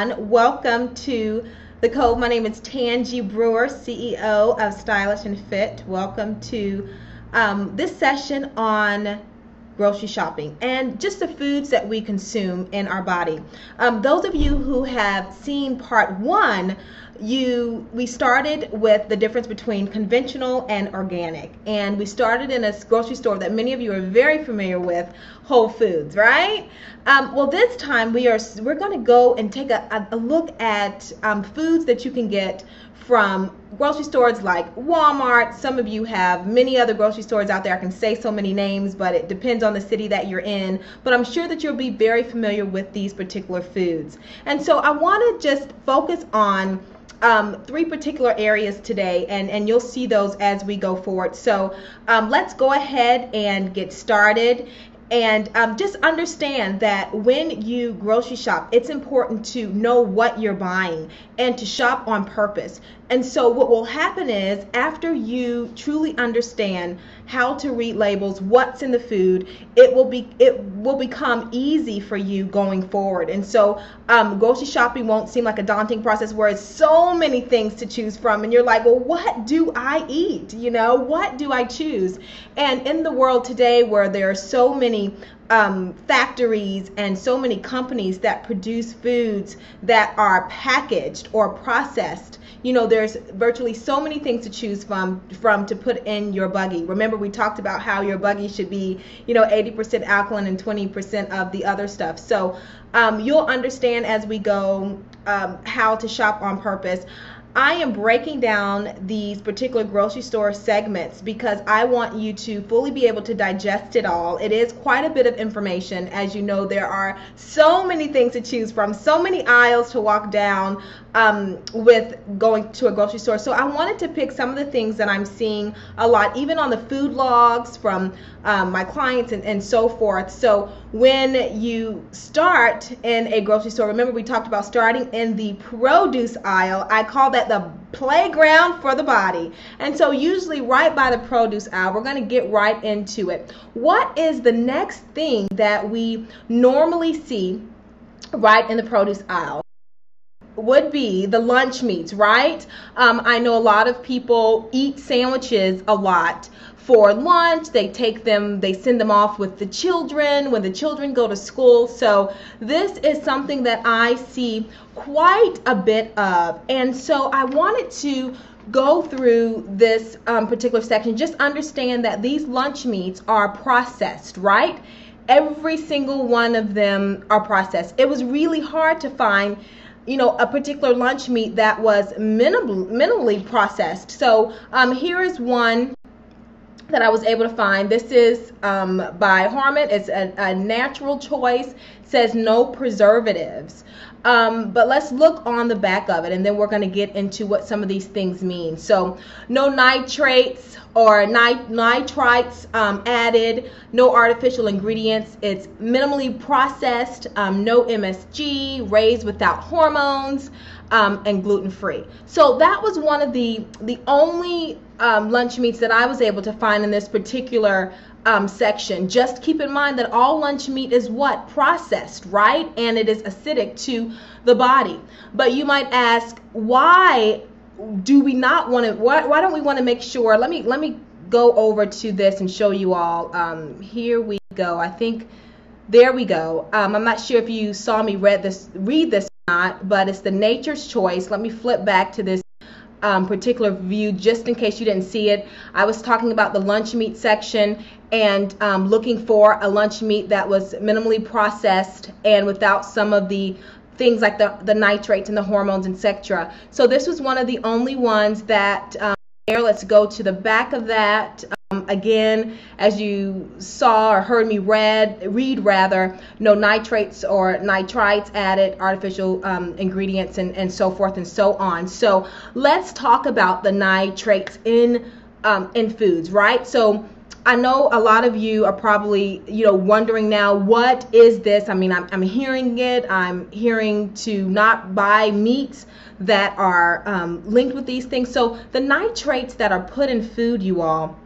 everyone. Welcome to the Cove. My name is Tangi Brewer, CEO of Stylish and Fit. Welcome to this session on grocery shopping and just the foods that we consume in our body. Those of you who have seen part one, we started with the difference between conventional and organic, and we started in a grocery store that many of you are very familiar with, Whole Foods, right? Well, this time we're going to go and take a look at foods that you can get from grocery stores like Walmart. Some of you have many other grocery stores out there. I can say so many names, but it depends on the city that you're in. But I'm sure that you'll be very familiar with these particular foods. And so I want to just focus on three particular areas today, and you'll see those as we go forward. So let's go ahead and get started. And just understand that when you grocery shop, it's important to know what you're buying and to shop on purpose. And so what will happen is, after you truly understand how to read labels, what's in the food, it will become easy for you going forward. And so grocery shopping won't seem like a daunting process where it's so many things to choose from, and you're like, well, what do I eat? You know, what do I choose? And in the world today, where there are so many factories and so many companies that produce foods that are packaged or processed, you know, there's virtually so many things to choose from to put in your buggy. Remember, we talked about how your buggy should be, you know, 80% alkaline and 20% of the other stuff. So you'll understand as we go how to shop on purpose. I am breaking down these particular grocery store segments because I want you to fully be able to digest it all. It is quite a bit of information. As you know, there are so many things to choose from, so many aisles to walk down with going to a grocery store. So I wanted to pick some of the things that I'm seeing a lot, even on the food logs from my clients and so forth. So when you start in a grocery store, remember we talked about starting in the produce aisle. I call that the playground for the body. And so usually right by the produce aisle, we're going to get right into it. What is the next thing that we normally see right in the produce aisle? Would be the lunch meats, right? I know a lot of people eat sandwiches a lot for lunch. They take them, they send them off with the children when the children go to school. So this is something that I see quite a bit of. And so I wanted to go through this particular section. Just understand that these lunch meats are processed, right? Every single one of them are processed. It was really hard to find, you know, a particular lunch meat that was minimally processed. So here is one that I was able to find. This is by Harmon. It's a natural choice. It says no preservatives. But let's look on the back of it, and then we're going to get into what some of these things mean. So no nitrates or nitrites added, no artificial ingredients. It's minimally processed, no MSG, raised without hormones, and gluten-free. So that was one of the only lunch meats that I was able to find in this particular section. Just keep in mind that all lunch meat is what? Processed, right? And it is acidic to the body. But you might ask, why do we not want to, why don't we want to make sure? Let me go over to this and show you all. Here we go. I think, there we go. I'm not sure if you saw me read this or not, but it's the Nature's Choice. Let me flip back to this particular view just in case you didn't see it. I was talking about the lunch meat section and looking for a lunch meat that was minimally processed and without some of the things like the nitrates and the hormones, etc. So this was one of the only ones that there. Let's go to the back of that. Again, as you saw or heard me read, no nitrates or nitrites added, artificial ingredients, and so forth and so on. So let's talk about the nitrates in foods, right? So I know a lot of you are probably, you know, wondering now, what is this? I mean, I'm hearing it. I'm hearing to not buy meats that are linked with these things. So the nitrates that are put in food, you all,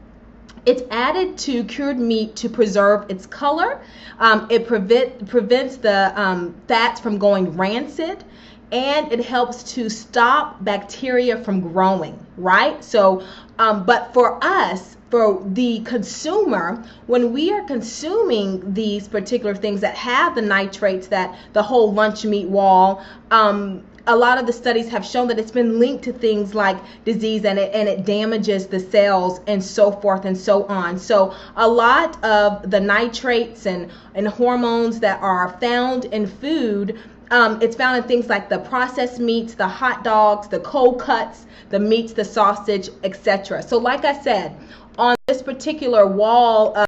it's added to cured meat to preserve its color. It prevents the fats from going rancid. and it helps to stop bacteria from growing, right? So, but for us, for the consumer, when we are consuming these particular things that have the nitrates, that the whole lunch meat wall, a lot of the studies have shown that it's been linked to things like disease, and it damages the cells and so forth and so on. So a lot of the nitrates and hormones that are found in food, it's found in things like the processed meats, the hot dogs, the cold cuts, the meats, the sausage, etc. So like I said, on this particular wall of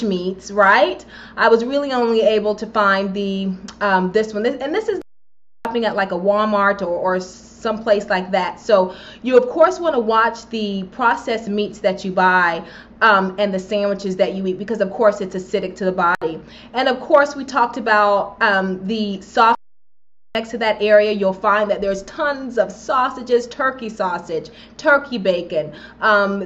meats, right, I was really only able to find the this one, and this is shopping at like a Walmart or someplace like that. So you of course want to watch the processed meats that you buy, and the sandwiches that you eat, because of course it's acidic to the body. And of course we talked about the sausage. Next to that area, you'll find that there's tons of sausages, turkey sausage, turkey bacon.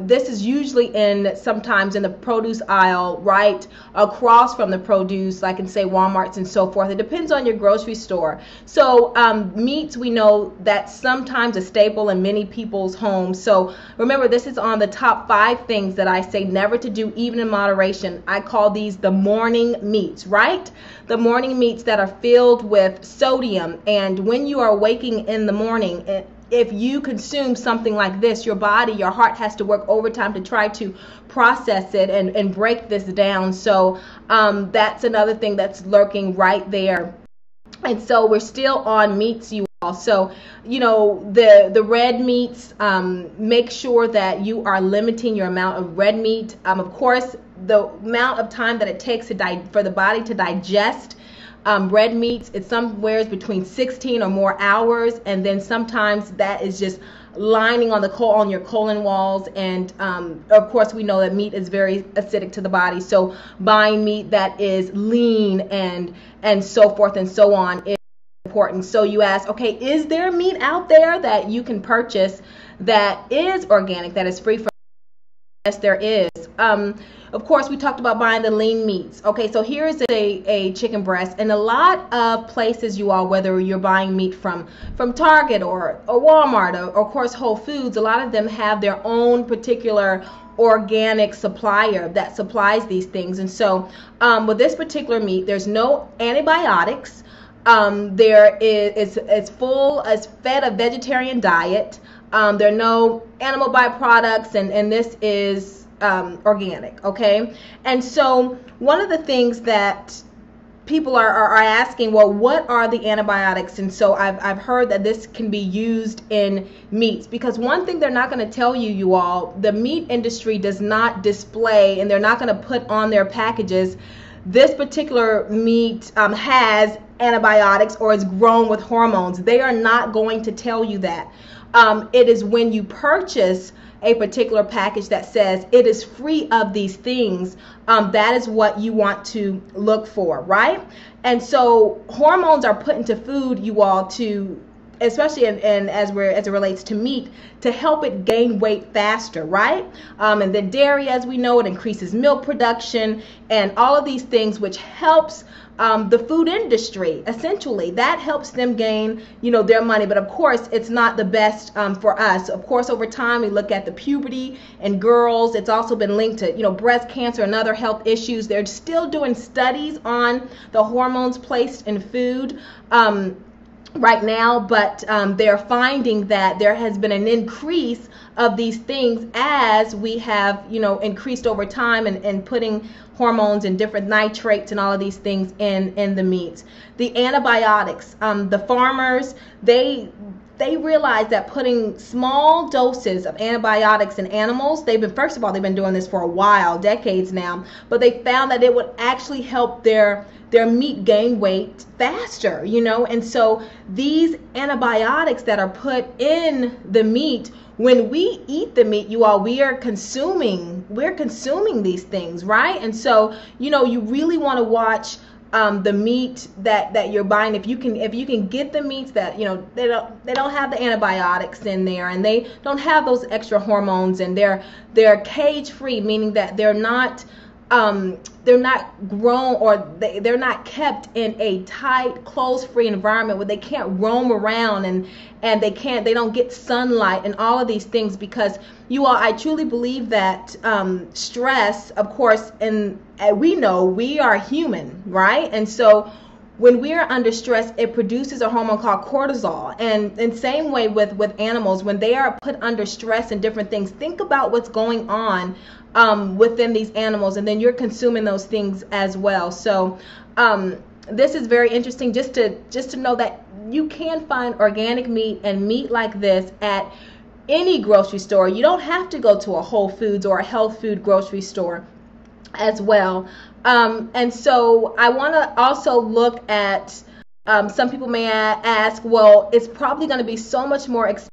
This is usually sometimes in the produce aisle, right across from the produce, like in say Walmart's and so forth. It depends on your grocery store. So meats, we know that's sometimes a staple in many people's homes. So remember, this is on the top 5 things that I say never to do, even in moderation. I call these the morning meats, right? The morning meats that are filled with sodium. And when you are waking in the morning, if you consume something like this, your body, your heart has to work overtime to try to process it and break this down. So that's another thing that's lurking right there. And so we're still on meats, you all. So, you know, the red meats, make sure that you are limiting your amount of red meat. Of course, the amount of time that it takes for the body to digest red meats, it's somewhere between 16 or more hours, and then sometimes that is just lining on your colon walls. And of course we know that meat is very acidic to the body, so buying meat that is lean and so forth and so on is important. So you ask, okay, is there meat out there that you can purchase that is organic, that is free from? Yes, there is. Of course, we talked about buying the lean meats. Okay, so here is a chicken breast. And a lot of places, you all, whether you're buying meat from Target or Walmart or of course Whole Foods, a lot of them have their own particular organic supplier that supplies these things. And so with this particular meat, there's no antibiotics. It's fed a vegetarian diet. There are no animal byproducts, and this is organic, okay? And so one of the things that people are asking, well, what are the antibiotics? And so I've heard that this can be used in meats, because one thing they're not going to tell you all, the meat industry does not display, and they're not going to put on their packages, this particular meat has antibiotics or is grown with hormones. They are not going to tell you that. It is when you purchase a particular package that says it is free of these things, that is what you want to look for, right? And so hormones are put into food, you all, to, especially as it relates to meat, to help it gain weight faster, right? And then dairy, as we know, it increases milk production and all of these things, which helps the food industry. Essentially, that helps them gain, their money. But of course, it's not the best for us. Of course, over time, we look at the puberty in girls. It's also been linked to, breast cancer and other health issues. They're still doing studies on the hormones placed in food right now, but they're finding that there has been an increase of these things as we have, increased over time and putting hormones and different nitrates and all of these things in the meats. The antibiotics, the farmers, they realize that putting small doses of antibiotics in animals, first of all, they've been doing this for a while, decades now, but they found that it would actually help their meat gain weight faster, and so these antibiotics that are put in the meat, when we eat the meat, you all, we're consuming these things, right? And so, you really want to watch the meat that you're buying. If you can get the meats that, they don't have the antibiotics in there, and they don't have those extra hormones, and they're cage free, meaning that they're not they're not grown, or they're not kept in a tight, closed-free environment where they can't roam around, and they don't get sunlight and all of these things. Because you all, I truly believe that stress, of course, and we know we are human, right? And so when we are under stress, it produces a hormone called cortisol. And in same way with animals, when they are put under stress and different things, think about what's going on within these animals, and then you're consuming those things as well. So this is very interesting, just to know that you can find organic meat and meat like this at any grocery store. You don't have to go to a Whole Foods or a health food grocery store as well. And so I want to also look at, some people may ask, well, it's probably going to be so much more expensive.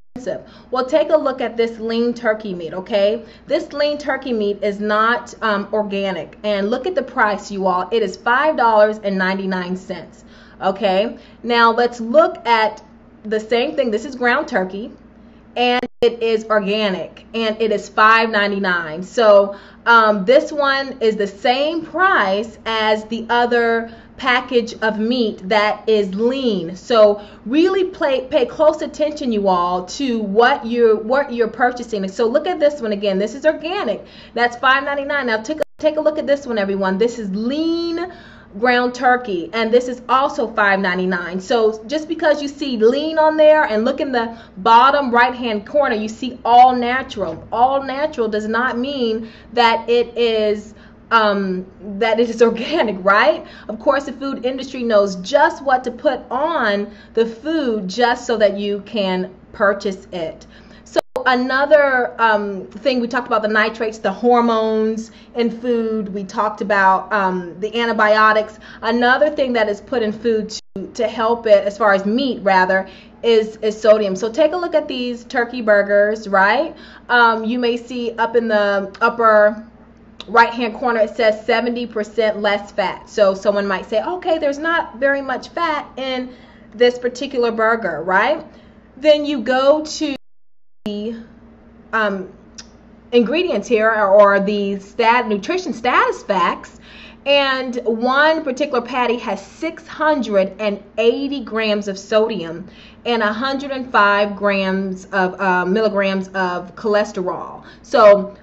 Well, take a look at this lean turkey meat, okay? This lean turkey meat is not organic. And look at the price, you all. It is $5.99, okay? Now, let's look at the same thing. This is ground turkey, and it is organic, and it is $5.99. So this one is the same price as the other package of meat that is lean. So really pay close attention, you all, to what you're purchasing. So look at this one again. This is organic. That's $5.99. Now take a look at this one, everyone. This is lean ground turkey, and this is also $5.99. So just because you see lean on there, and look in the bottom right hand corner, you see all natural. All natural does not mean that it is organic, right? Of course, the food industry knows just what to put on the food just so that you can purchase it. Another thing, we talked about the nitrates, the hormones in food. We talked about the antibiotics. Another thing that is put in food to help it, as far as meat rather, is sodium. So take a look at these turkey burgers, right? You may see up in the upper right hand corner, it says 70% less fat. So someone might say, okay, there's not very much fat in this particular burger, right? Then you go to the ingredients here, or the nutrition status facts, and one particular patty has 680 grams of sodium and 105 grams of milligrams of cholesterol. So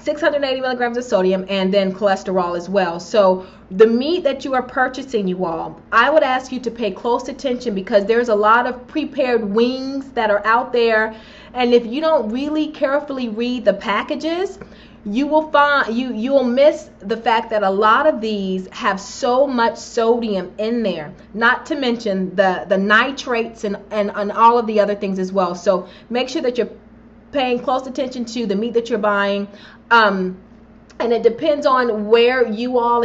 680 milligrams of sodium, and then cholesterol as well. So the meat that you are purchasing, you all, I would ask you to pay close attention, because there's a lot of prepared wings that are out there, and if you don't really carefully read the packages, you will miss the fact that a lot of these have so much sodium in there, not to mention the nitrates and all of the other things as well. So make sure that you're paying close attention to the meat that you're buying. And it depends on where you all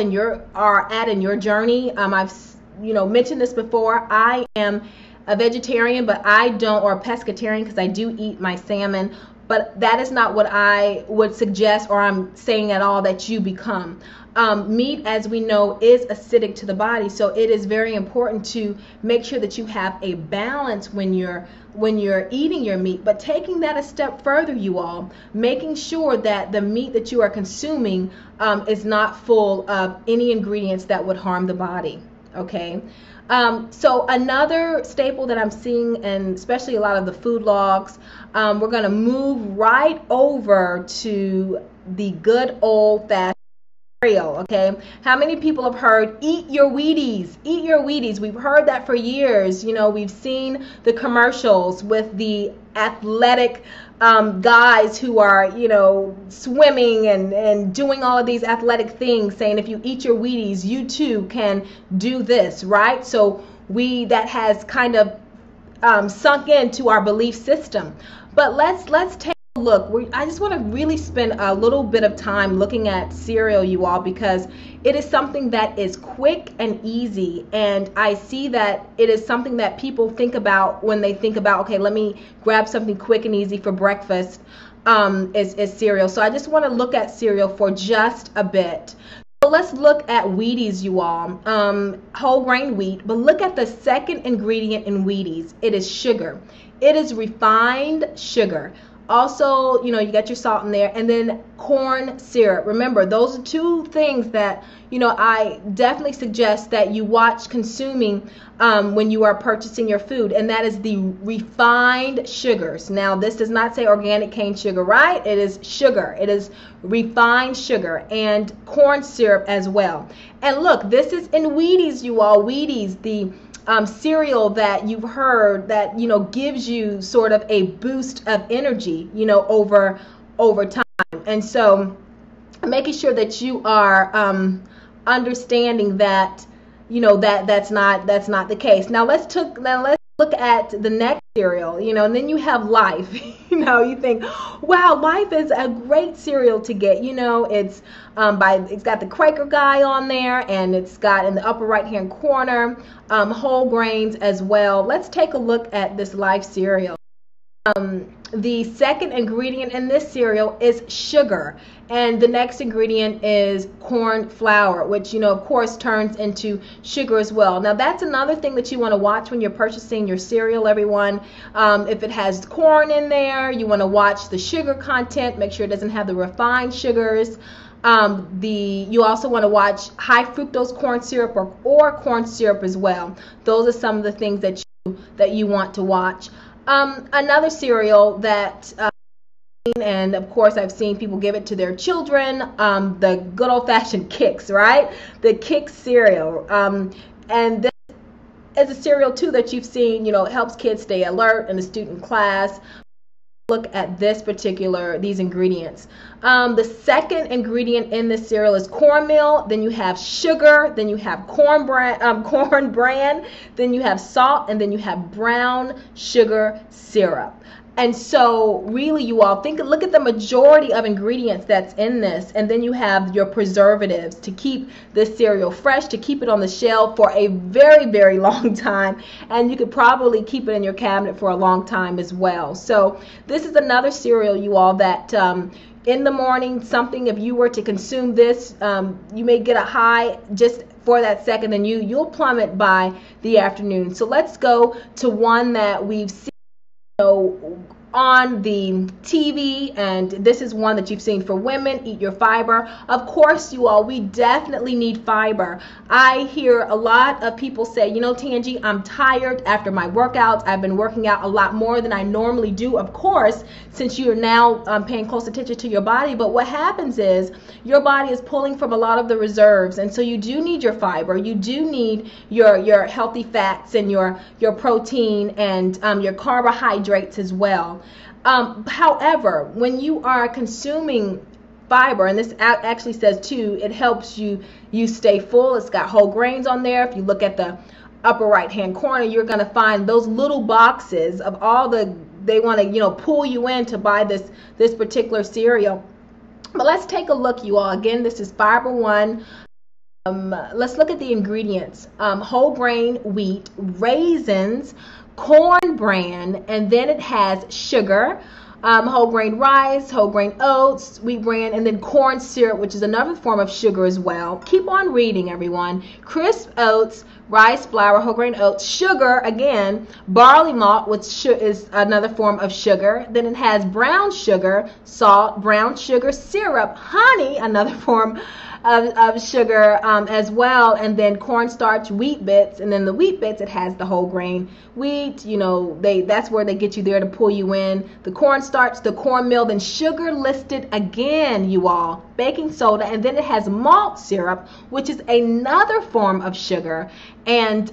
are at in your journey. I've mentioned this before. I am a vegetarian, but I don't, or a pescatarian, because I do eat my salmon. But that is not what I would suggest, or I'm saying at all, that you become. Meat, as we know, is acidic to the body, so it is very important to make sure that you have a balance when you're eating your meat. But taking that a step further, you all, making sure that the meat that you are consuming is not full of any ingredients that would harm the body. Okay. So another staple that I'm seeing, and especially a lot of the food logs, we're going to move right over to the good old-fashioned cereal. Okay, how many people have heard, eat your Wheaties, eat your Wheaties? We've heard that for years. We've seen the commercials with the athletic guys who are swimming and doing all of these athletic things, saying if you eat your Wheaties, you too can do this, right? So that has kind of sunk into our belief system. But let's take a look. I just want to really spend a little bit of time looking at cereal, you all, because it is something that is quick and easy, and I see that it is something that people think about when they think about, okay, let me grab something quick and easy for breakfast, is cereal. So I just want to look at cereal for just a bit. So let's look at Wheaties, you all, whole grain wheat, but look at the second ingredient in Wheaties. It is sugar. It is refined sugar. Also, you got your salt in there, and then corn syrup. Remember, those are two things that, I definitely suggest that you watch consuming when you are purchasing your food, and that is the refined sugars. Now, this does not say organic cane sugar, right? It is sugar. It is refined sugar and corn syrup as well. And look, this is in Wheaties, you all. Wheaties, the cereal that you've heard that gives you sort of a boost of energy over time. And so making sure that you are understanding that that's not the case. Now let's look at the next cereal, and then you have Life. You think, wow, Life is a great cereal to get. It's it's got the Quaker guy on there, and it's got in the upper right hand corner whole grains as well. Let's take a look at this Life cereal. The second ingredient in this cereal is sugar, and the next ingredient is corn flour, which of course turns into sugar as well. Now that's another thing that you want to watch when you're purchasing your cereal, everyone. If it has corn in there, you want to watch the sugar content, make sure it doesn't have the refined sugars. You also want to watch high fructose corn syrup or corn syrup as well. Those are some of the things that you want to watch. Another cereal that and of course I've seen people give it to their children, the good old-fashioned Kix, right? The Kix cereal. And this is a cereal too that you've seen, helps kids stay alert in a student class. Look at these ingredients. The second ingredient in this cereal is cornmeal. Then you have sugar. Then you have corn bran. Then you have salt, and then you have brown sugar syrup. And so really, you all look at the majority of ingredients that's in this, and then you have your preservatives to keep this cereal fresh, to keep it on the shelf for a very, very long time, and you could probably keep it in your cabinet for a long time as well. So this is another cereal, you all, that in the morning, if you were to consume this, you may get a high just for that second, and you'll plummet by the afternoon. So let's go to one that we've seen on the TV, and this is one that you've seen for women. Eat your fiber. Of course, you all, we definitely need fiber. I hear a lot of people say, Tangi, I'm tired after my workouts. I've been working out a lot more than I normally do, of course, since you're now paying close attention to your body. But what happens is your body is pulling from a lot of the reserves, and so you do need your fiber. You do need your healthy fats and your protein and your carbohydrates as well. However, when you are consuming fiber, and this actually says too, it helps you stay full. It's got whole grains on there. If you look at the upper right hand corner, you're going to find those little boxes of all they want to pull you in to buy this particular cereal. But let's take a look, you all. Again, this is Fiber One. Let's look at the ingredients. Whole grain wheat, raisins, corn bran, and then it has sugar, whole grain rice, whole grain oats, wheat bran, and then corn syrup, which is another form of sugar as well. Keep on reading, everyone. Crisp oats, rice flour, whole grain oats, sugar, again, barley malt, which is another form of sugar. Then it has brown sugar, salt, brown sugar syrup, honey, another form of sugar as well, and then cornstarch, wheat bits, and then the wheat bits, it has the whole grain wheat. That's where they get you there to pull you in. The cornstarch, the cornmeal, then sugar listed again, you all, baking soda, and then it has malt syrup, which is another form of sugar, and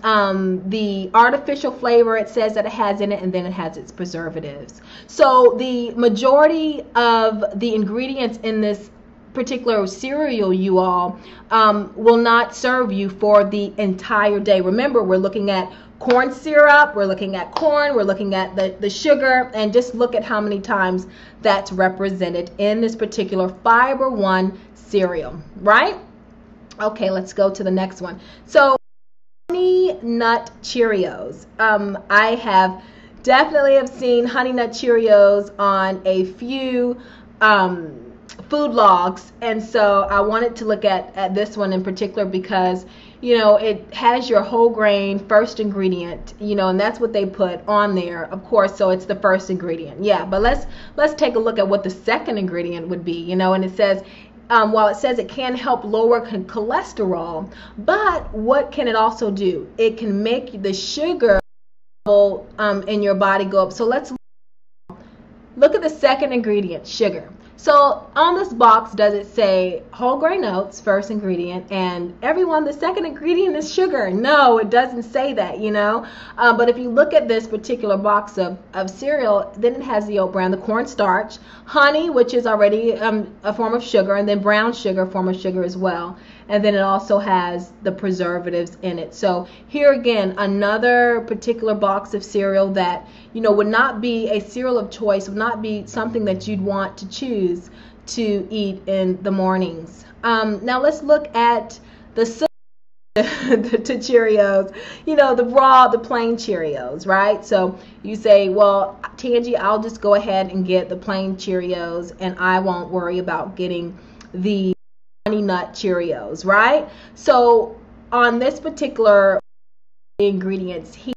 the artificial flavor it says that it has in it, and then it has its preservatives. So the majority of the ingredients in this particular cereal, you all, will not serve you for the entire day. Remember, we're looking at corn syrup, we're looking at corn, we're looking at the sugar, and just look at how many times that's represented in this particular Fiber One cereal, right? Okay, let's go to the next one. So Honey Nut Cheerios. I have definitely seen Honey Nut Cheerios on a few food logs, and so I wanted to look at this one in particular because it has your whole grain first ingredient, and that's what they put on there, of course. So it's the first ingredient. Yeah, but let's take a look at what the second ingredient would be, and it says, while it says it can help lower cholesterol, but what can it also do? It can make the sugar level in your body go up. So let's look at the second ingredient, sugar. So on this box, does it say whole grain oats, first ingredient, and everyone, the second ingredient is sugar? No, it doesn't say that, But if you look at this particular box of cereal, then it has the oat bran, the cornstarch, honey, which is already a form of sugar, and then brown sugar, a form of sugar as well. And then it also has the preservatives in it. So here again, another particular box of cereal that, would not be a cereal of choice, would not be something that you'd want to choose to eat in the mornings. Now let's look at the Cheerios, the plain Cheerios, right? So you say, well, Tangie, I'll just go ahead and get the plain Cheerios, and I won't worry about getting the Honey Nut Cheerios, right? So on this particular ingredients here,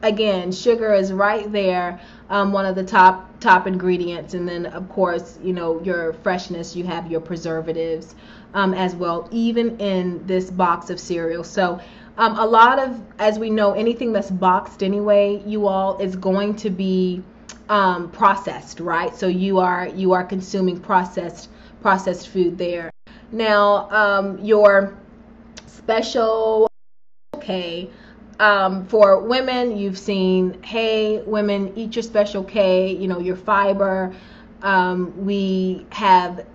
again, sugar is right there, one of the top ingredients, and then of course, your freshness, you have your preservatives as well, even in this box of cereal. So a lot of, as we know, anything that's boxed anyway, you all, is going to be processed, right? So you are consuming processed food there. Now your special K, for women, you've seen, hey, women, eat your special K, your fiber. We have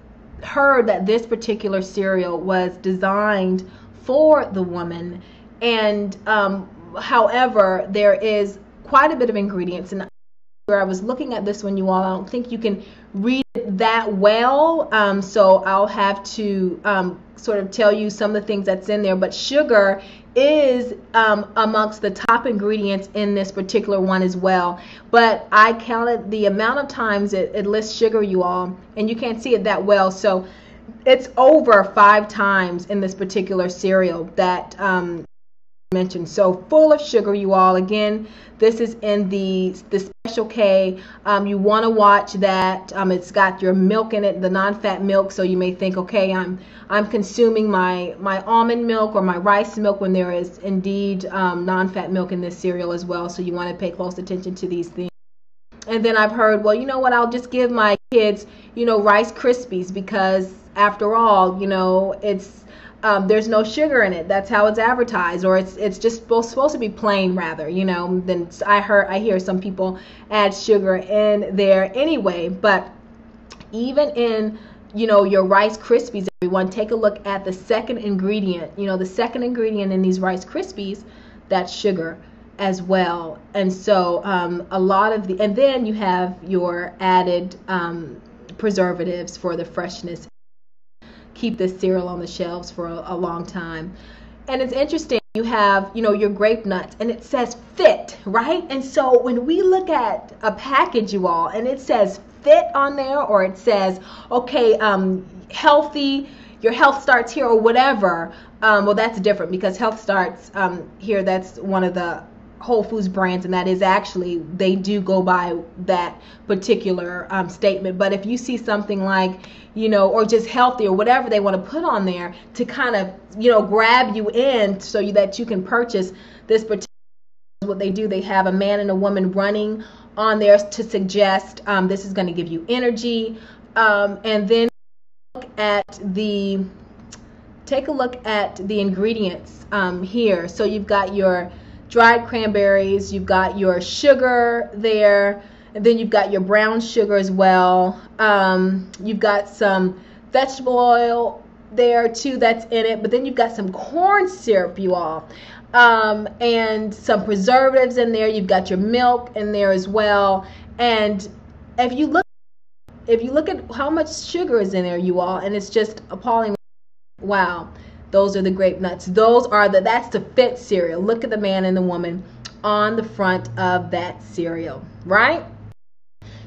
heard that this particular cereal was designed for the woman, and however, there is quite a bit of ingredients, and I was looking at this one, you all, I don't think you can read it that well, so I'll have to sort of tell you some of the things that's in there. But sugar is amongst the top ingredients in this particular one as well. But I counted the amount of times it lists sugar, you all, and you can't see it that well, so it's over 5 times in this particular cereal that mentioned. So full of sugar, you all. Again, this is in the special K. You want to watch that. It's got your milk in it, the non-fat milk. So you may think, okay, I'm consuming my almond milk or my rice milk, when there is indeed non-fat milk in this cereal as well. So you want to pay close attention to these things. And then I've heard, well, you know what, I'll just give my kids, Rice Krispies, because after all, it's there's no sugar in it. That's how it's advertised, or it's just supposed to be plain, rather. Then I hear some people add sugar in there anyway. But even in your Rice Krispies, everyone, take a look at the second ingredient. The second ingredient in these Rice Krispies, that's sugar as well. And so a lot of and then you have your added preservatives for the freshness. Keep this cereal on the shelves for a long time. And it's interesting, you have your grape nuts, and it says fit, right? And so when we look at a package, you all, and it says fit on there, or it says, okay, healthy, your health starts here, or whatever, well, that's different, because health starts here. That's one of the Whole Foods brands, and that is actually, they do go by that particular statement. But if you see something like, or just healthy, or whatever they want to put on there to kind of, grab you in so that you can purchase this particular, what they do, they have a man and a woman running on there to suggest this is going to give you energy. And then take a look at the ingredients here. So you've got your dried cranberries, you've got your sugar there, and then you've got your brown sugar as well. You've got some vegetable oil there too that's in it, but then you've got some corn syrup, you all, and some preservatives in there. You've got your milk in there as well. And if you look at how much sugar is in there, you all, and it's just appalling. Wow. Those are the grape nuts. That's the fit cereal. Look at the man and the woman on the front of that cereal, right?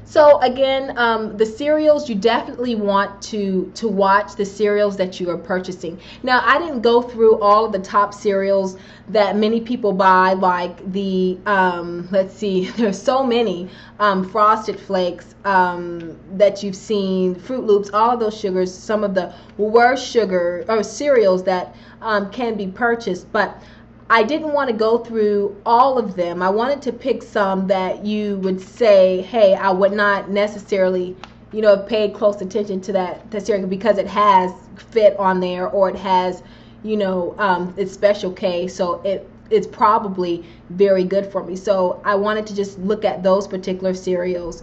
So again, the cereals, you definitely want to watch the cereals that you are purchasing. Now, I didn't go through all of the top cereals that many people buy, like the let's see, there's so many Frosted Flakes that you've seen, Fruit Loops, all of those sugars, some of the worst sugar or cereals that can be purchased, but I didn't want to go through all of them. I wanted to pick some that you would say, hey, I would not necessarily, have paid close attention to that cereal because it has fit on there, or it has, it's Special K, so it's probably very good for me. So I wanted to just look at those particular cereals.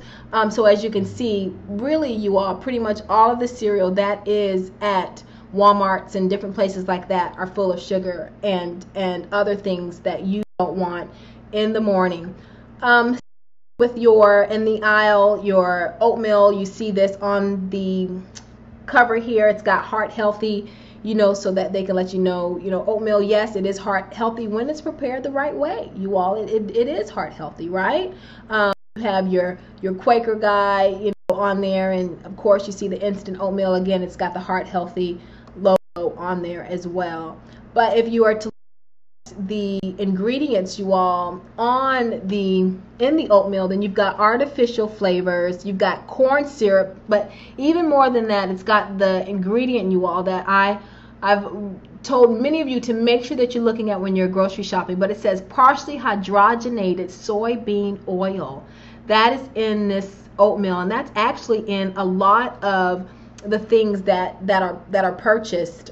So as you can see, really, you all, pretty much all of the cereal that is at Walmarts and different places like that are full of sugar and other things that you don't want in the morning. With in the aisle, your oatmeal, you see this on the cover here. It's got heart healthy, so that they can let you know, oatmeal, yes, it is heart healthy when it's prepared the right way. You all, it is heart healthy, right? You have your Quaker guy, on there, and of course you see the instant oatmeal. Again, it's got the heart healthy logo on there as well. But if you are to look at the ingredients, you all, in the oatmeal, then you've got artificial flavors, you've got corn syrup, but even more than that, it's got the ingredient, you all, that I've told many of you to make sure that you're looking at when you're grocery shopping, but it says partially hydrogenated soybean oil. That is in this oatmeal, and that's actually in a lot of the things that are purchased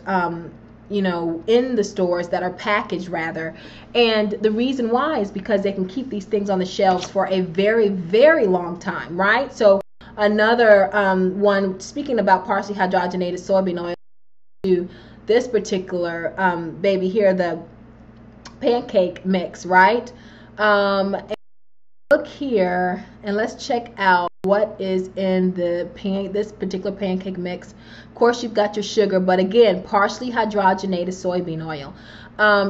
in the stores, that are packaged rather. And the reason why is because they can keep these things on the shelves for a very, very long time, right? So another one, speaking about partially hydrogenated soybean oil, to this particular baby here, the pancake mix, right? And look here, and let's check out what is in this particular pancake mix. Of course, you've got your sugar, but again, partially hydrogenated soybean oil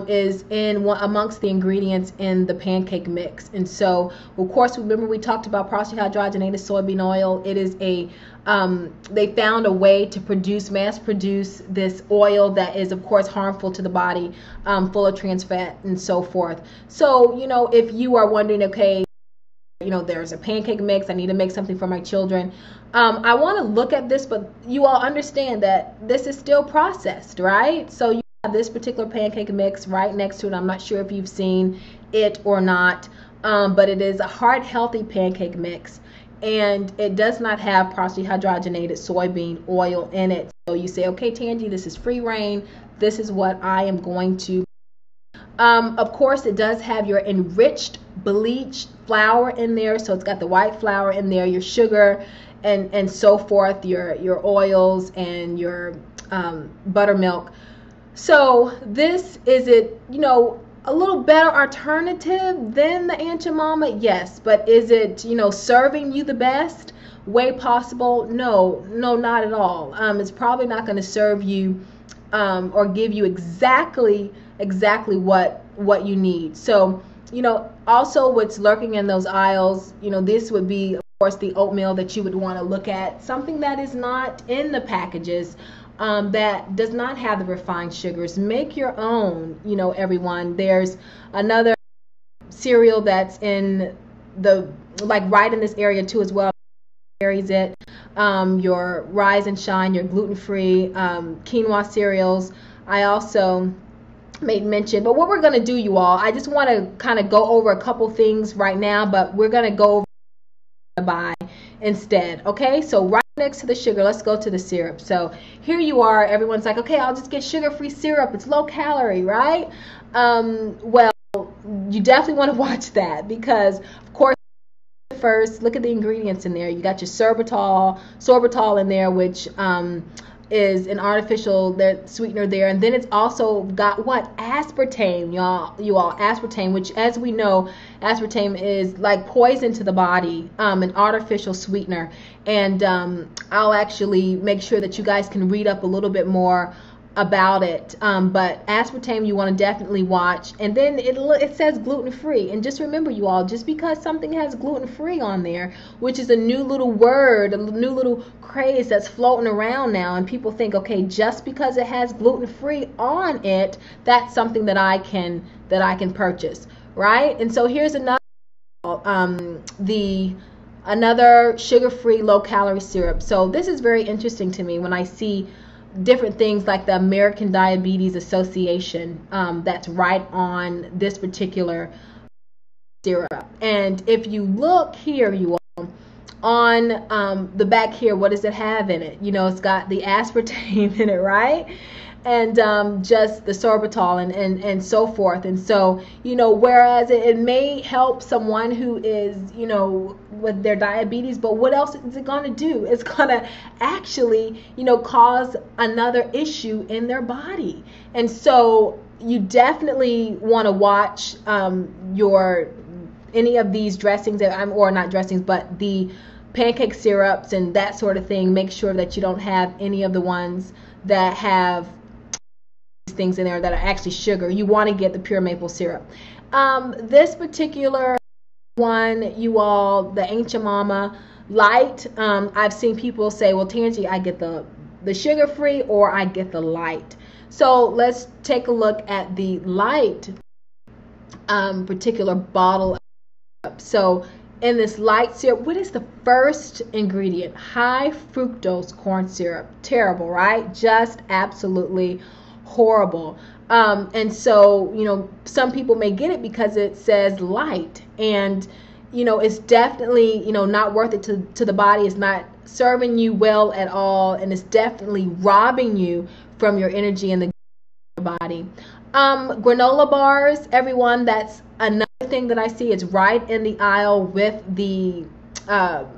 is amongst the ingredients in the pancake mix. And so, of course, remember we talked about partially hydrogenated soybean oil. It is they found a way to mass produce this oil that is, of course, harmful to the body, full of trans fat and so forth. So, if you are wondering, okay, there's a pancake mix, I need to make something for my children, I want to look at this, but you all understand that this is still processed, right? So you have this particular pancake mix right next to it. I'm not sure if you've seen it or not, but it is a heart healthy pancake mix, and it does not have partially hydrogenated soybean oil in it. So you say, okay, Tangi, this is free reign, this is what I am going to. Of course, it does have your enriched bleached flour in there, so it's got the white flour in there, your sugar, and so forth, your oils and your buttermilk. So this is a little better alternative than the Aunt Jemima? Yes, but is it serving you the best way possible? No, not at all. It's probably not going to serve you or give you exactly what you need. So also what's lurking in those aisles, this would be, of course, the oatmeal that you would want to look at, something that is not in the packages, that does not have the refined sugars. Make your own, everyone. There's another cereal that's in right in this area too as well. Carries it, your Rise and Shine, your gluten-free quinoa cereals. I also made mention, but what we're going to do, you all, I just want to kind of go over a couple things right now, but we're going to go over buy instead. Okay, so right next to the sugar, let's go to the syrup. So here you are, everyone's like, okay, I'll just get sugar-free syrup, it's low calorie, right? Well, you definitely want to watch that, because of course, first look at the ingredients in there. You got your sorbitol in there, which is an artificial sweetener there, and then it's also got what? Aspartame, you all, aspartame, which, as we know, aspartame is like poison to the body, an artificial sweetener. And I'll actually make sure that you guys can read up a little bit more about it, but aspartame you want to definitely watch. And then it says gluten-free, and just remember, you all, just because something has gluten-free on there, which is a new little word, a new little craze that's floating around now, and people think, okay, just because it has gluten-free on it, that's something that I can purchase, right? And so here's another another sugar-free low-calorie syrup. So this is very interesting to me when I see different things like the American Diabetes Association that's right on this particular syrup. And if you look here, you all, on the back here, what does it have in it? You know, it's got the aspartame in it, right? And just the sorbitol and so forth. And so, you know, whereas it may help someone who is, you know, with their diabetes, but what else is it going to do? It's going to actually, you know, cause another issue in their body. And so you definitely want to watch any of these dressings, or not dressings, but the pancake syrups and that sort of thing. Make sure that you don't have any of the ones that have things in there that are actually sugar. You want to get the pure maple syrup. This particular one, you all, the Ancient Mama Light, I've seen people say, well, Tangi, I get the sugar-free or I get the light. So let's take a look at the light particular bottle. So in this light syrup, what is the first ingredient? High fructose corn syrup. Terrible, right? Just absolutely horrible. And so, you know, some people may get it because it says light, and, you know, it's definitely, you know, not worth it to the body. It's not serving you well at all, and it's definitely robbing you from your energy in the body. Granola bars, everyone, that's another thing that I see. It's right in the aisle with the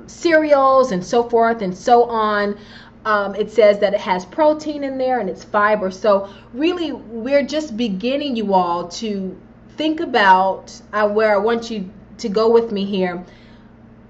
cereals and so forth and so on. It says that it has protein in there and it's fiber. So really, we're just beginning, you all, to think about where I want you to go with me here.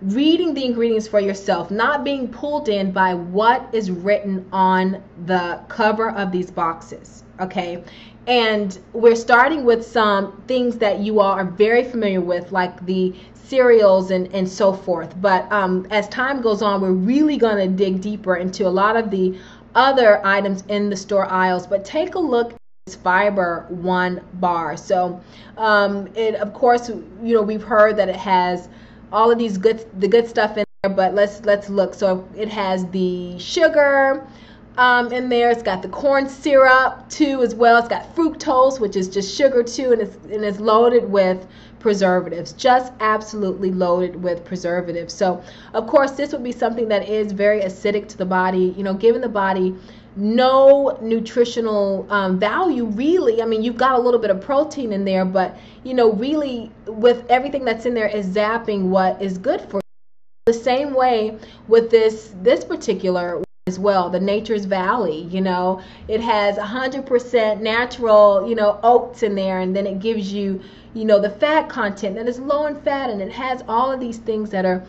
Reading the ingredients for yourself, not being pulled in by what is written on the cover of these boxes, okay? And we're starting with some things that you all are very familiar with, like the cereals and so forth. But as time goes on, we're really going to dig deeper into a lot of the other items in the store aisles. But take a look at this Fiber One bar. So it, of course, you know, we've heard that it has all of these the good stuff in there, but let's look. So it has the sugar in there. It's got the corn syrup too as well. It's got fructose, which is just sugar too, and it's loaded with preservatives, just absolutely loaded with preservatives. So of course this would be something that is very acidic to the body, you know, giving the body no nutritional value really. I mean, you've got a little bit of protein in there, but you know, really with everything that's in there is zapping what is good for you. The same way with this particular as well, the Nature's Valley, you know, it has 100% natural, you know, oats in there, and then it gives you, you know, the fat content that is low in fat, and it has all of these things that are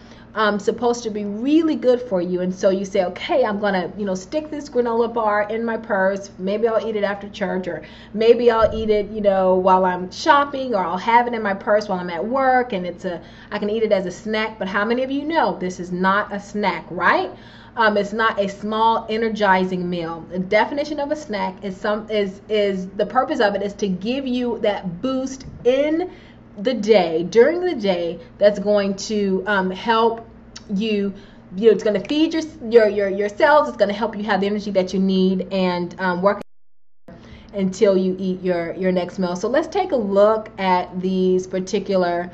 supposed to be really good for you. And so you say, okay, I'm gonna, you know, stick this granola bar in my purse. Maybe I'll eat it after church, or maybe I'll eat it, you know, while I'm shopping, or I'll have it in my purse while I'm at work, and I can eat it as a snack. But how many of you know this is not a snack, right? It's not a small energizing meal. The definition of a snack is the purpose of it is to give you that boost in the day, during the day, that's going to help you. You know, it's going to feed your cells. It's going to help you have the energy that you need, and work until you eat your next meal. So let's take a look at these particular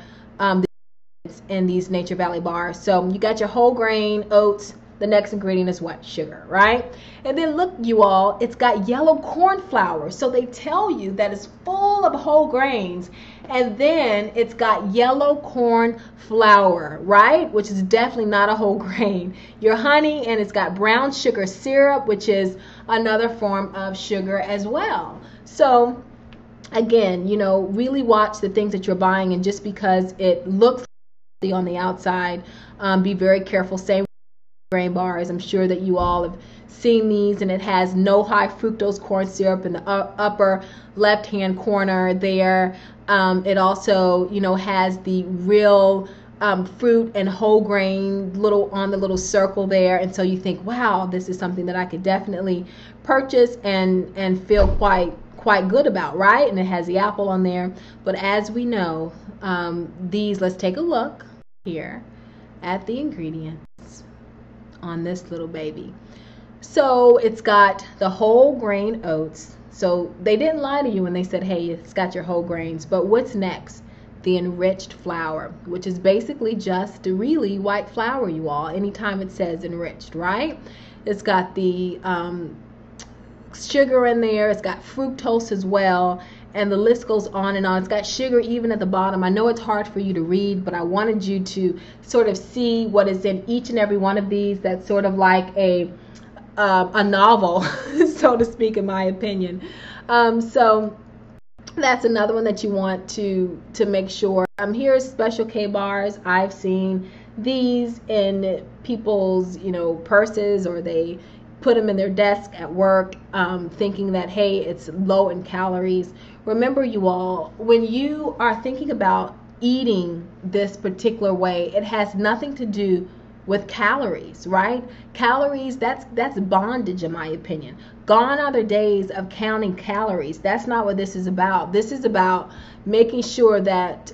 in these Nature Valley bars. So you got your whole grain oats. The next ingredient is what? Sugar, right? And then look, you all, it's got yellow corn flour. So they tell you that it's full of whole grains, and then it's got yellow corn flour, right? Which is definitely not a whole grain. Your honey, and it's got brown sugar syrup, which is another form of sugar as well. So again, you know, really watch the things that you're buying, and just because it looks on the outside, be very careful. Same grain bars. I'm sure that you all have seen these, and it has no high fructose corn syrup in the upper left hand corner there. It also, you know, has the real fruit and whole grain little on the little circle there, and so you think, wow, this is something that I could definitely purchase and feel quite good about, right? And it has the apple on there. But as we know, let's take a look here at the ingredients on this little baby. So it's got the whole grain oats. So they didn't lie to you when they said, hey, it's got your whole grains. But what's next? The enriched flour, which is basically just really white flour, you all, anytime it says enriched, right? It's got the sugar in there, it's got fructose as well, and the list goes on and on. It's got sugar even at the bottom. I know it's hard for you to read, but I wanted you to sort of see what is in each and every one of these. That's sort of like a novel, so to speak, in my opinion. So that's another one that you want to make sure. Here's Special K bars. I've seen these in people's, you know, purses, or they put them in their desk at work, thinking that, hey, it's low in calories. Remember, you all, when you are thinking about eating this particular way, it has nothing to do with calories, right? Calories, that's bondage, in my opinion. Gone are the days of counting calories. That's not what this is about. This is about making sure that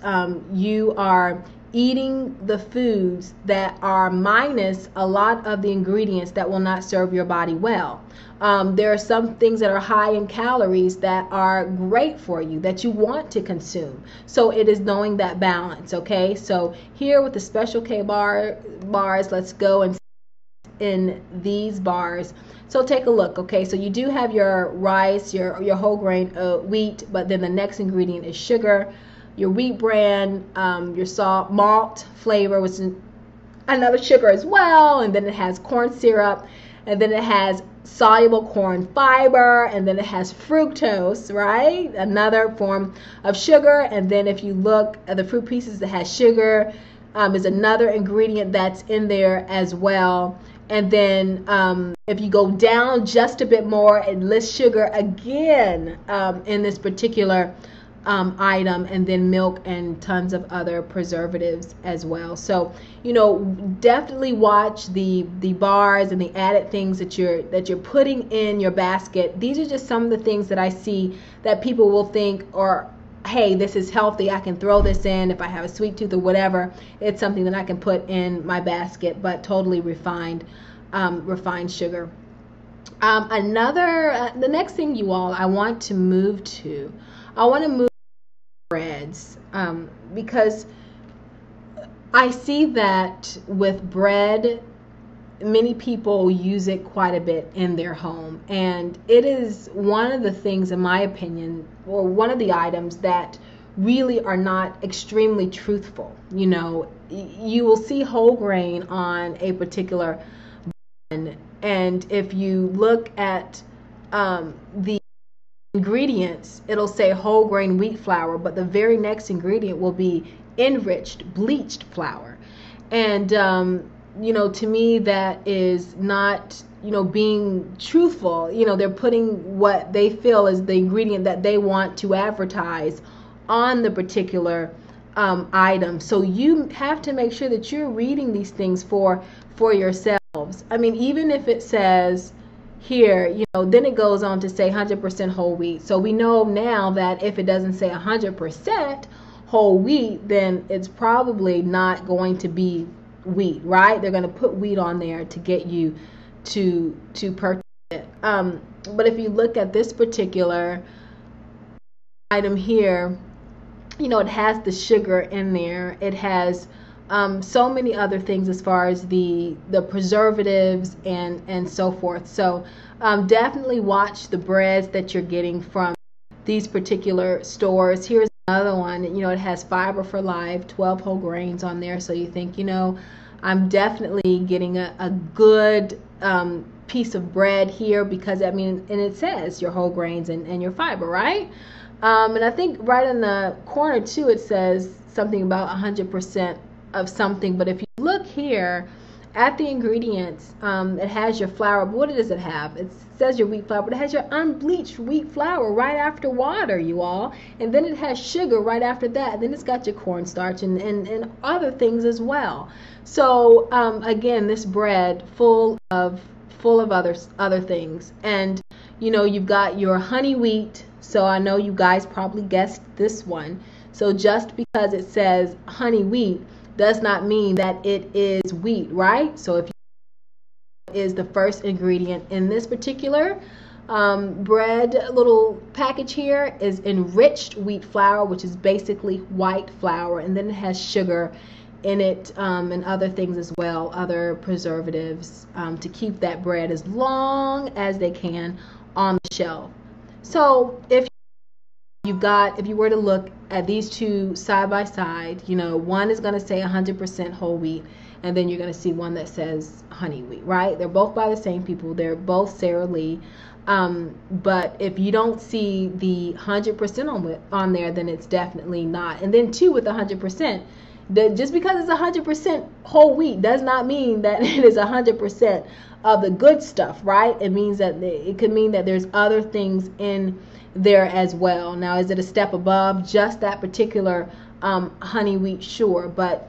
you are eating the foods that are minus a lot of the ingredients that will not serve your body well. There are some things that are high in calories that are great for you, that you want to consume. So it is knowing that balance, okay? So here with the Special K bars, let's go and in these bars. So take a look, okay? So you do have your rice, your whole grain wheat, but then the next ingredient is sugar, your wheat bran, your salt, malt flavor, which is another sugar as well, and then it has corn syrup, and then it has soluble corn fiber, and then it has fructose, right? Another form of sugar. And then if you look at the fruit pieces that has sugar, is another ingredient that's in there as well. And then if you go down just a bit more, it lists sugar again in this particular item, and then milk and tons of other preservatives as well. So, you know, definitely watch the bars and the added things that you're putting in your basket. These are just some of the things that I see that people will think, or hey, this is healthy, I can throw this in if I have a sweet tooth or whatever. It's something that I can put in my basket, but totally refined sugar. The next thing, you all, I want to move to breads, because I see that with bread, many people use it quite a bit in their home, and it is one of the things, in my opinion, or one of the items that really are not extremely truthful. You know, you will see whole grain on a particular bun, and if you look at the ingredients, it'll say whole grain wheat flour, but the very next ingredient will be enriched bleached flour. And you know, to me, that is not, you know, being truthful. You know, they're putting what they feel is the ingredient that they want to advertise on the particular item. So you have to make sure that you're reading these things for yourselves. I mean, even if it says here, you know, then it goes on to say 100% whole wheat. So we know now that if it doesn't say 100% whole wheat, then it's probably not going to be wheat, right? They're going to put wheat on there to get you to purchase it. But if you look at this particular item here, you know, it has the sugar in there. It has so many other things as far as the preservatives and so forth. So definitely watch the breads that you're getting from these particular stores. Here's another one. You know, it has fiber for life, 12 whole grains on there. So you think, you know, I'm definitely getting a good piece of bread here, because I mean, and it says your whole grains and your fiber, right? And I think right in the corner too, it says something about 100% of something. But if you look here at the ingredients, it has your flour. What does it have? It says your wheat flour, but it has your unbleached wheat flour right after water, you all. And then it has sugar right after that. And then it's got your cornstarch and other things as well. So again, this bread full of other things. And you know, you've got your honey wheat. So I know you guys probably guessed this one. So just because it says honey wheat does not mean that it is wheat, right? So if is the first ingredient in this particular bread little package here is enriched wheat flour, which is basically white flour, and then it has sugar in it and other things as well, other preservatives to keep that bread as long as they can on the shelf. So if you were to look at these two side by side, you know, one is going to say 100% whole wheat, and then you're going to see one that says honey wheat, right? They're both by the same people. They're both Sara Lee. But if you don't see the 100% on there, then it's definitely not. And then two with 100%, just because it's 100% whole wheat does not mean that it is 100% of the good stuff, right? It means that it could mean that there's other things in there as well. Now, is it a step above just that particular honey wheat? Sure, but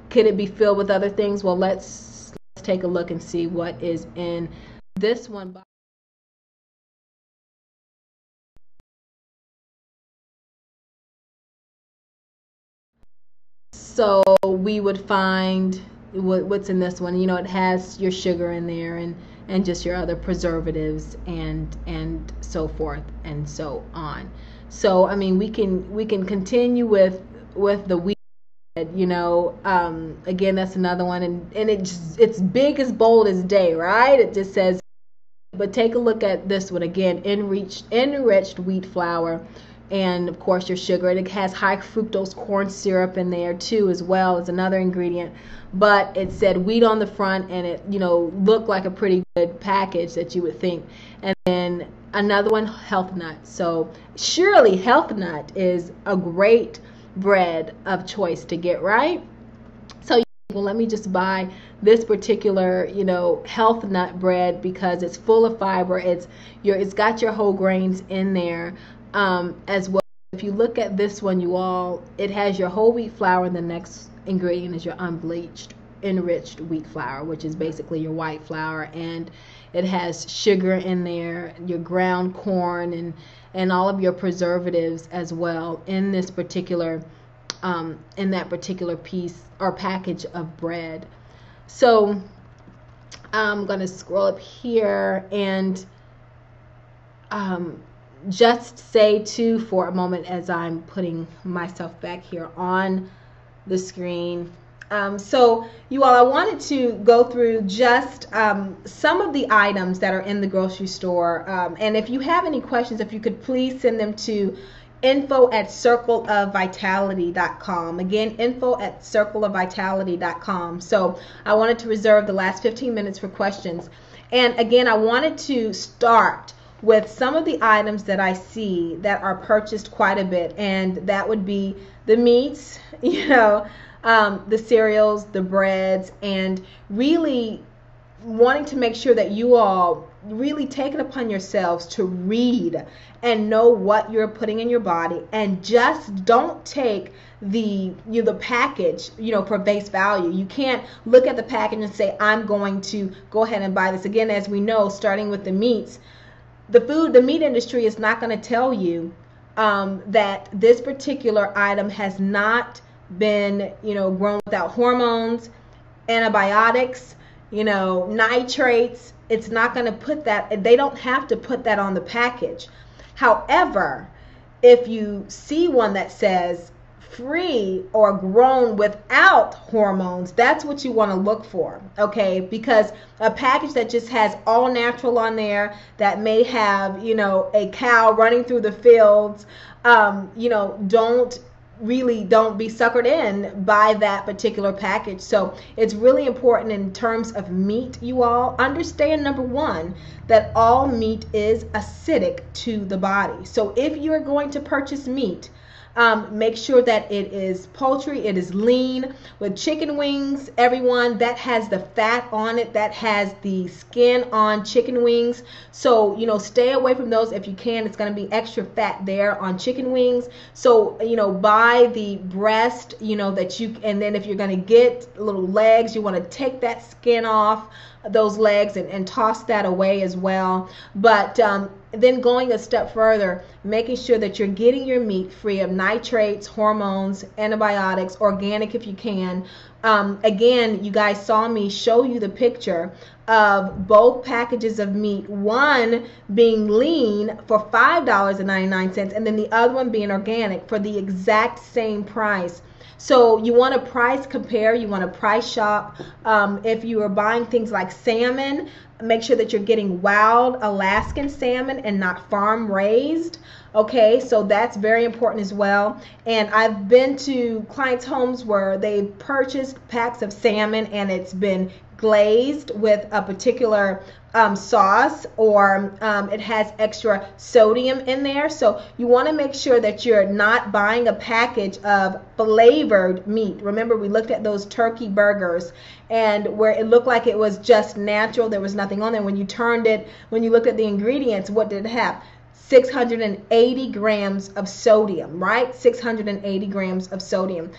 could it be filled with other things? Well, let's take a look and see what is in this one. So we would find what's in this one. You know, it has your sugar in there and just your other preservatives and so forth and so on. So I mean, we can continue with the wheat. You know, again, that's another one, and it's big as bold as day, right? It just says, but take a look at this one again, enriched wheat flour, and of course your sugar. And it has high fructose corn syrup in there too, as well as another ingredient. But it said wheat on the front, and it, you know, looked like a pretty good package that you would think. And then another one, health nut. So surely health nut is a great bread of choice to get, right? So well, let me just buy this particular, you know, health nut bread because it's full of fiber. It's got your whole grains in there as well. If you look at this one, you all, it has your whole wheat flour, and the next ingredient is your unbleached enriched wheat flour, which is basically your white flour, and it has sugar in there, your ground corn, and all of your preservatives as well in this particular in that particular piece or package of bread. So I'm going to scroll up here and just say too for a moment as I'm putting myself back here on the screen. So you all, I wanted to go through just some of the items that are in the grocery store. And if you have any questions, if you could please send them to info@circleofvitality.com. Again, info@circleofvitality.com. So I wanted to reserve the last 15 minutes for questions. And again, I wanted to start with some of the items that I see that are purchased quite a bit. And that would be the meats, you know, the cereals, the breads, and really wanting to make sure that you all really take it upon yourselves to read and know what you're putting in your body, and just don't take the package, you know, for base value. You can't look at the package and say, I'm going to go ahead and buy this. Again, as we know, starting with the meats, the meat industry is not going to tell you that this particular item has not been, you know, grown without hormones, antibiotics, you know, nitrates. It's not going to put that, they don't have to put that on the package. However, if you see one that says free or grown without hormones, that's what you want to look for, okay? Because a package that just has all natural on there, that may have, you know, a cow running through the fields, you know, don't be suckered in by that particular package. So it's really important in terms of meat, you all understand, number one, that all meat is acidic to the body. So if you're going to purchase meat, Make sure that it is poultry, it is lean. With chicken wings, everyone, that has the fat on it, that has the skin on chicken wings. So, you know, stay away from those if you can. It's going to be extra fat there on chicken wings. So, you know, buy the breast, you know, that you, and then if you're going to get little legs, you want to take that skin off those legs and toss that away as well. But then going a step further, making sure that you're getting your meat free of nitrates, hormones, antibiotics, organic if you can. Again, you guys saw me show you the picture of both packages of meat, one being lean for $5.99 and then the other one being organic for the exact same price. So you want to price compare, you want to price shop. If you are buying things like salmon, make sure that you're getting wild Alaskan salmon and not farm raised. Okay, so that's very important as well. And I've been to clients' homes where they've purchased packs of salmon and it's been glazed with a particular sauce, or it has extra sodium in there. So you want to make sure that you're not buying a package of flavored meat. Remember, we looked at those turkey burgers and where it looked like it was just natural, there was nothing on there. When you turned it, when you looked at the ingredients, what did it have? 680 grams of sodium, right? 680 grams of sodium.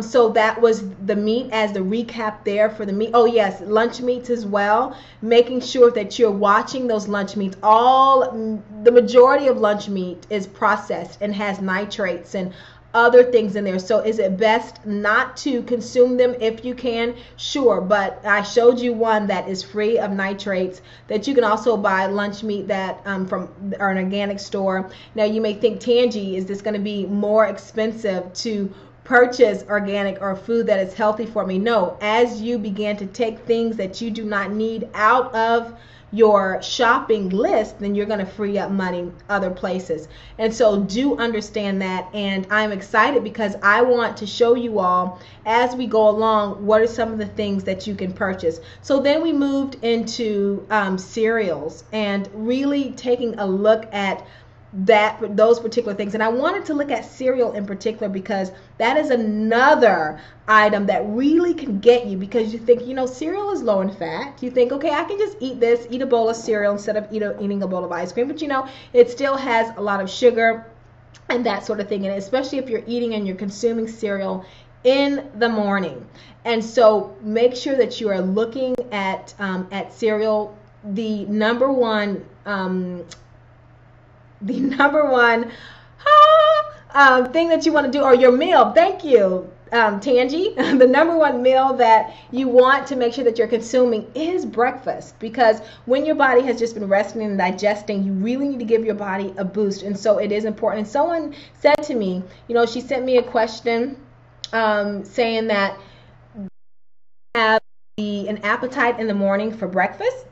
So that was the meat as the recap there for the meat. Oh yes, lunch meats as well. Making sure that you're watching those lunch meats. The majority of lunch meat is processed and has nitrates and other things in there. So is it best not to consume them if you can? Sure, but I showed you one that is free of nitrates, that you can also buy lunch meat that from an organic store. Now you may think, Tangi, is this going to be more expensive to purchase organic or food that is healthy for me? No, as you begin to take things that you do not need out of your shopping list, then you're going to free up money other places. And so do understand that, and I'm excited because I want to show you all as we go along what are some of the things that you can purchase. So then we moved into cereals and really taking a look at those particular things. And I wanted to look at cereal in particular because that is another item that really can get you, because you think, you know, cereal is low in fat. You think, okay, I can just eat this, eat a bowl of cereal instead of eating a bowl of ice cream. But you know, it still has a lot of sugar and that sort of thing, and especially if you're eating and you're consuming cereal in the morning. And so make sure that you are looking at cereal. The number one thing that you want to do, or your meal, thank you, Tangi, the number one meal that you want to make sure that you're consuming is breakfast, because when your body has just been resting and digesting, you really need to give your body a boost. And so it is important. And someone said to me, you know, she sent me a question saying that have an appetite in the morning for breakfast,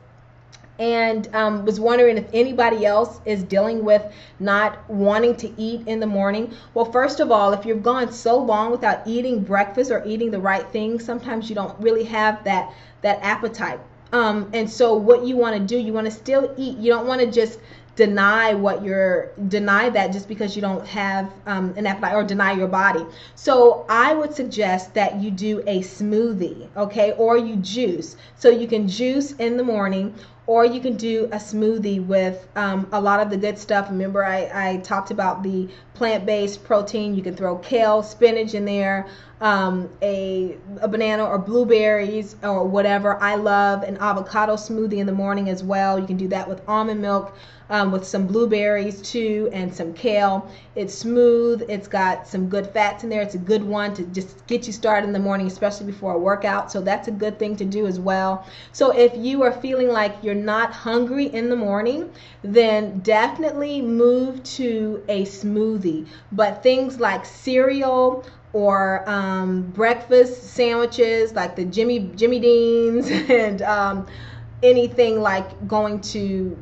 and was wondering if anybody else is dealing with not wanting to eat in the morning. Well, first of all, if you've gone so long without eating breakfast or eating the right things, sometimes you don't really have that appetite. And so what you want to do, you want to still eat. You don't want to just deny that just because you don't have an appetite, or deny your body. So I would suggest that you do a smoothie, okay, or you juice. So you can juice in the morning, or you can do a smoothie with a lot of the good stuff. Remember, I talked about the plant-based protein. You can throw kale, spinach in there, a banana or blueberries or whatever. I love an avocado smoothie in the morning as well. You can do that with almond milk, with some blueberries too, and some kale. It's smooth. It's got some good fats in there. It's a good one to just get you started in the morning, especially before a workout. So that's a good thing to do as well. So if you are feeling like you're not hungry in the morning, then definitely move to a smoothie. But things like cereal or breakfast sandwiches like the Jimmy Deans and anything like going to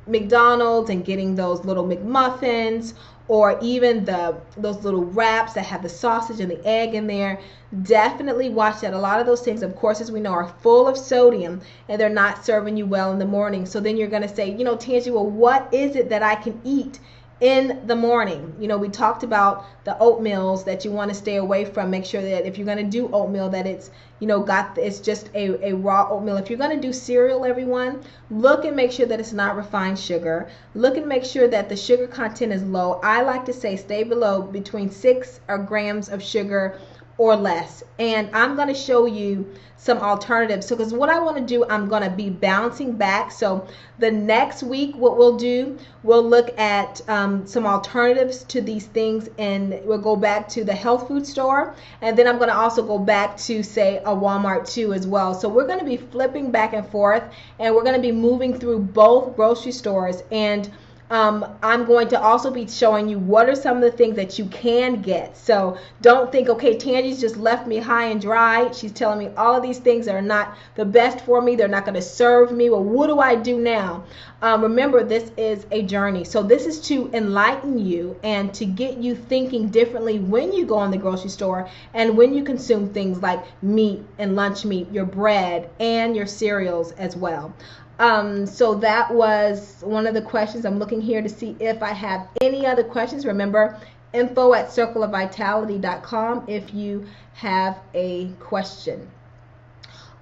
McDonald's and getting those little McMuffins, or even those little wraps that have the sausage and the egg in there. Definitely watch that. A lot of those things, of course, as we know, are full of sodium, and they're not serving you well in the morning. So then you're going to say, you know, Tangi, well, what is it that I can eat in the morning. You know, we talked about the oatmeals that you want to stay away from. Make sure that if you're going to do oatmeal, that it's, you know, it's just a raw oatmeal. If you're going to do cereal, everyone, look and make sure that it's not refined sugar. Look and make sure that the sugar content is low. I like to say stay below between 6 grams of sugar or less. And I'm going to show you some alternatives. So, because what I want to do, I'm going to be bouncing back. So the next week, what we'll do, we'll look at some alternatives to these things, and we'll go back to the health food store. And then I'm going to also go back to, say, a Walmart too as well. So we're going to be flipping back and forth, and we're going to be moving through both grocery stores. And I'm going to also be showing you what are some of the things that you can get. So don't think, okay, Tangi's just left me high and dry. She's telling me all of these things are not the best for me. They're not going to serve me. Well, what do I do now? Remember, this is a journey. So this is to enlighten you and to get you thinking differently when you go in the grocery store and when you consume things like meat and lunch meat, your bread, and your cereals as well. So that was one of the questions. I'm looking here to see if I have any other questions. Remember, info@circleofvitality.com if you have a question.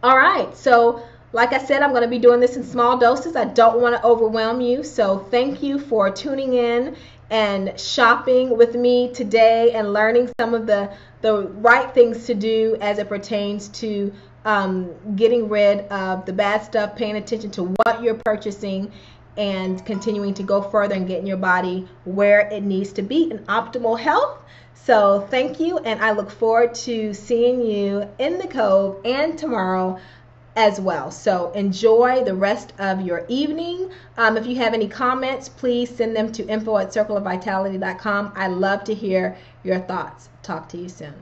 All right. So like I said, I'm going to be doing this in small doses. I don't want to overwhelm you. So thank you for tuning in and shopping with me today and learning some of the right things to do as it pertains to getting rid of the bad stuff, paying attention to what you're purchasing, and continuing to go further and getting your body where it needs to be in optimal health. So thank you, and I look forward to seeing you in the Cove and tomorrow as well. So enjoy the rest of your evening. If you have any comments, please send them to info@circleofvitality.com. I love to hear your thoughts. Talk to you soon.